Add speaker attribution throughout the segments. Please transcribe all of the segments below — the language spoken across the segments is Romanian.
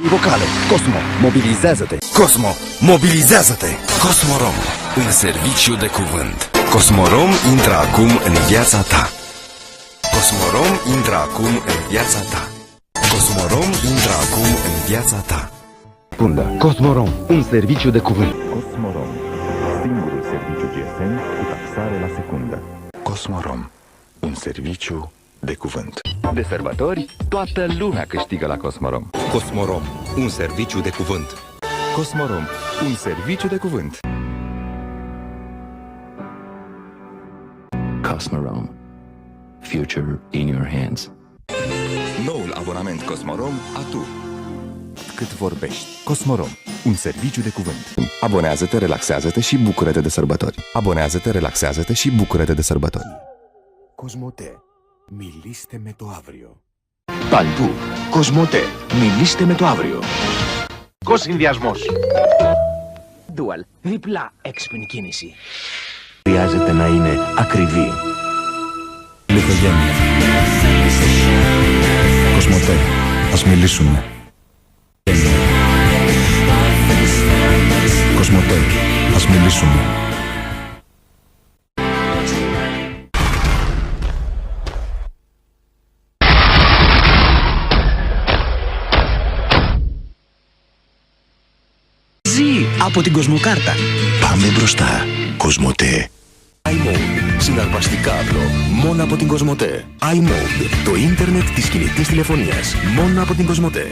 Speaker 1: Vocale. Cosmo, mobilizează-te.
Speaker 2: Cosmo, mobilizează-te! Cosmorom, un serviciu de cuvânt. Cosmorom intră acum în viața ta. Cosmorom intră acum în viața ta. Cosmorom intră acum în viața ta.
Speaker 1: Secunda. Cosmorom, un serviciu de cuvânt.
Speaker 3: Cosmorom, singurul serviciu GSM cu taxare la secundă.
Speaker 4: Cosmorom, un serviciu de cuvânt.
Speaker 5: De sărbători, toată lumea câștigă la Cosmorom.
Speaker 2: Cosmorom, un serviciu de cuvânt.
Speaker 4: Cosmorom, un serviciu de cuvânt.
Speaker 6: Cosmorom. Future in your hands.
Speaker 4: Noul abonament Cosmorom atu. Cât vorbești. Cosmorom, un serviciu de cuvânt.
Speaker 5: Abonează-te, relaxează-te și bucură-te de sărbători. Abonează-te, relaxează-te și bucură-te de sărbători.
Speaker 7: Κοσμοτέ. Μιλήστε με το αύριο.
Speaker 6: Παντού. Κοσμοτέ. Μιλήστε με το αύριο.
Speaker 8: Συνδυασμός. Dual. Διπλά έξυπνη κίνηση.
Speaker 6: Χρειάζεται να είναι ακριβή.
Speaker 4: Λιθογένεια. Κοσμοτέ, ας μιλήσουμε. Κοσμοτέ, ας μιλήσουμε.
Speaker 7: Ζει από την Κοσμοκάρτα.
Speaker 6: Πάμε μπροστά. Κοσμοτέ.
Speaker 7: iMode. Συναρπαστικά απλό. Μόνο από την Κοσμοτέ. iMode. Το ίντερνετ της κινητής τηλεφωνίας. Μόνο από την Κοσμοτέ.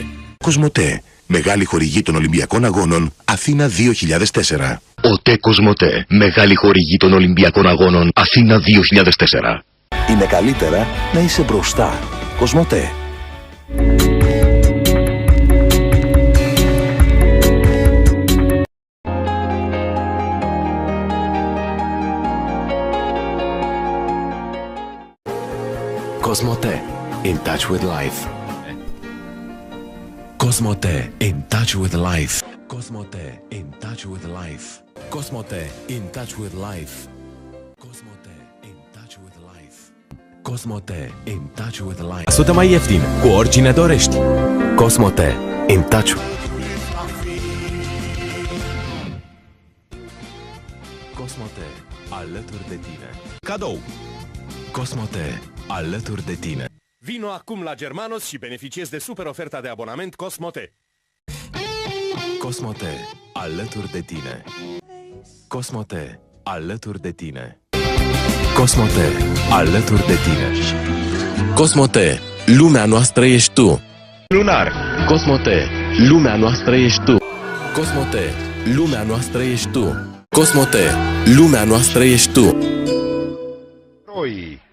Speaker 9: Κοσμοτέ. Μεγάλη χορηγή των Ολυμπιακών Αγώνων Αθήνα 2004. ΟΤΕ Κοσμοτέ. Μεγάλη χορηγή των Ολυμπιακών Αγώνων Αθήνα 2004.
Speaker 7: Είναι καλύτερα να είσαι μπροστά. Κοσμοτέ.
Speaker 6: Cosmote. In touch with life. Cosmote. In touch with life. Cosmote. In touch with life. Cosmote. In touch with life. Cosmote. In touch with life. Cosmote. In touch with life.
Speaker 10: 100 mai ieftin, cu oricine dorești.
Speaker 6: Cosmote. In touch. Cosmote. Alături de tine.
Speaker 10: Cadou.
Speaker 6: Cosmote. Alături de tine.
Speaker 11: Vino acum la Germanos și beneficiezi de super oferta de abonament Cosmote.
Speaker 6: Cosmote. Alături de tine. Cosmote. Alături de tine. Cosmote. Alături de tine. Cosmote. Lumea noastră ești tu.
Speaker 10: Lunar.
Speaker 6: Cosmote. Lumea noastră ești tu. Cosmote. Lumea noastră ești tu. Cosmote. Lumea noastră ești tu.
Speaker 10: Roi.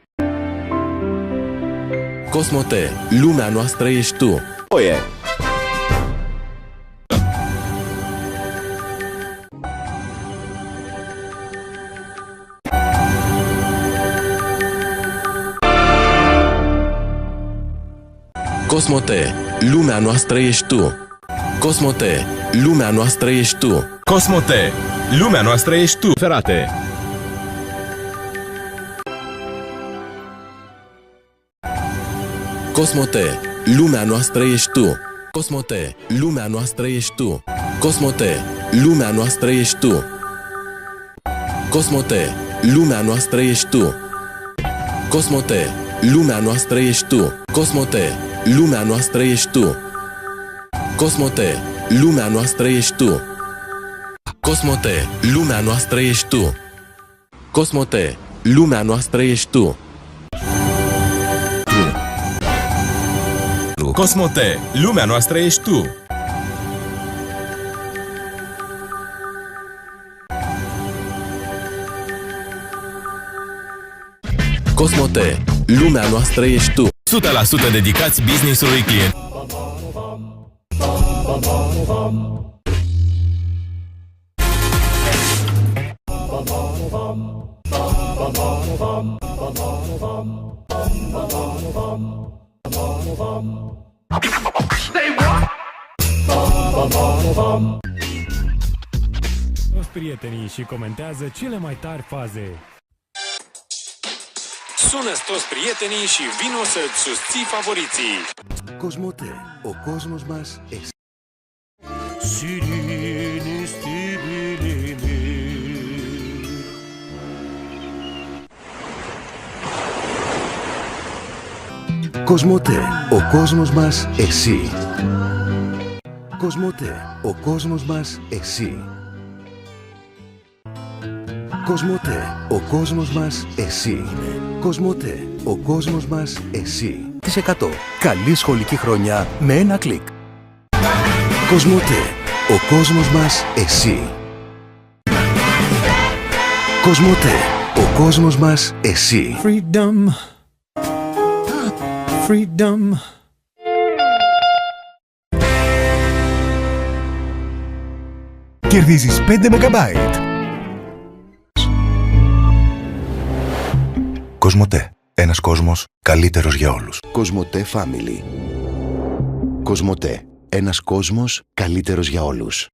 Speaker 6: Cosmote. Lumea noastră ești tu.
Speaker 10: Oie.
Speaker 6: Cosmote. Lumea noastră ești tu. Cosmote. Lumea noastră ești tu.
Speaker 10: Cosmote. Lumea noastră ești tu. Ferate.
Speaker 6: Cosmote. Lumea noastră ești tu. Cosmote. Lumea noastră ești tu. Cosmote. Lumea noastră ești tu. Cosmote. Lumea noastră ești tu. Cosmote. Lumea noastră ești tu. Cosmote. Lumea noastră ești tu. Cosmote. Lumea noastră ești tu. Cosmote. Lumea noastră ești tu. Cosmote. Lumea noastră ești tu.
Speaker 10: Cosmote. Lumea noastră ești tu.
Speaker 6: Cosmote. Lumea noastră ești tu.
Speaker 10: 100% dedicați business-ului client.
Speaker 12: Toți prietenii și comentează cele mai tari faze.
Speaker 11: Sună-ți toți prietenii și vino să-ți susții favoriții.
Speaker 7: Κοσμοτέ. Ο κόσμος μας
Speaker 12: Σιρήνη στη πυλήνη.
Speaker 5: Κοσμοτέ, ο κόσμος μας, εσύ. Κοσμοτέ, ο κόσμος μας, εσύ. Κοσμοτέ, ο κόσμος μας, εσύ. Κοσμοτέ, ο κόσμος μας, εσύ.
Speaker 7: 100. Καλή σχολική χρονιά με ένα κλικ.
Speaker 5: Κοσμοτέ, ο κόσμος μας, εσύ. Κοσμοτέ, ο κόσμος μας, εσύ.
Speaker 12: Freedom. Freedom.
Speaker 7: Κερδίζεις 5 MB.
Speaker 9: Κοσμοτέ. Ένας κόσμος καλύτερος για όλους.
Speaker 5: Κοσμοτέ Family. Κοσμοτέ. Ένας κόσμος καλύτερος για όλους.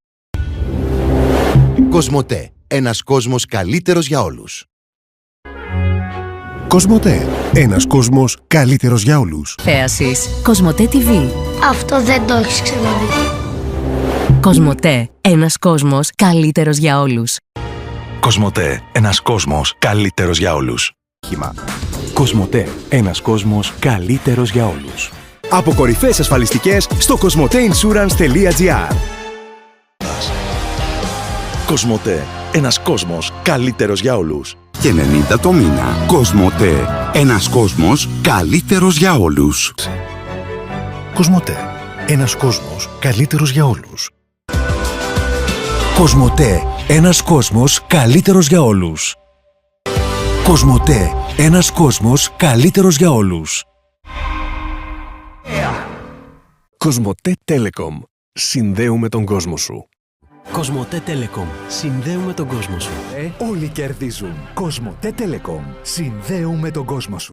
Speaker 5: Κοσμοτέ. Ένας κόσμος καλύτερος για όλους.
Speaker 7: Κοσμοτέ. Ένας κόσμος καλύτερος για όλους.
Speaker 13: Θέασης. Κοσμοτέ TV.
Speaker 14: Αυτό δεν το έχεις ξαναδεί.
Speaker 13: Κοσμοτέ. Ένας κόσμος καλύτερος για όλους.
Speaker 9: Κοσμοτέ. Ένας κόσμος καλύτερος για όλους.
Speaker 7: Κοσμοτέ. Ένας κόσμος καλύτερος για όλους. Από κορυφαίες ασφαλιστικές στο cosmoteinsurance.gr.
Speaker 9: Κοσμοτέ. Ένας κόσμος καλύτερος για όλους.
Speaker 15: Και 90 το μήνα. Κοσμοτέ. Ένας κόσμος καλύτερος για όλους.
Speaker 7: Κοσμοτέ. Ένας κόσμος καλύτερος για όλους. Κοσμοτέ. Ένας κόσμος καλύτερος για όλους. Κοσμοτέ. Ένας κόσμος καλύτερος για όλους. Κοσμοτέ Telecom. Συνδέουμε τον κόσμο σου.
Speaker 16: Κοσμοτέ Telecom. Συνδέουμε τον κόσμο σου.
Speaker 17: Όλοι κερδίζουν. Κοσμοτέ Telecom. Συνδέουμε τον κόσμο σου.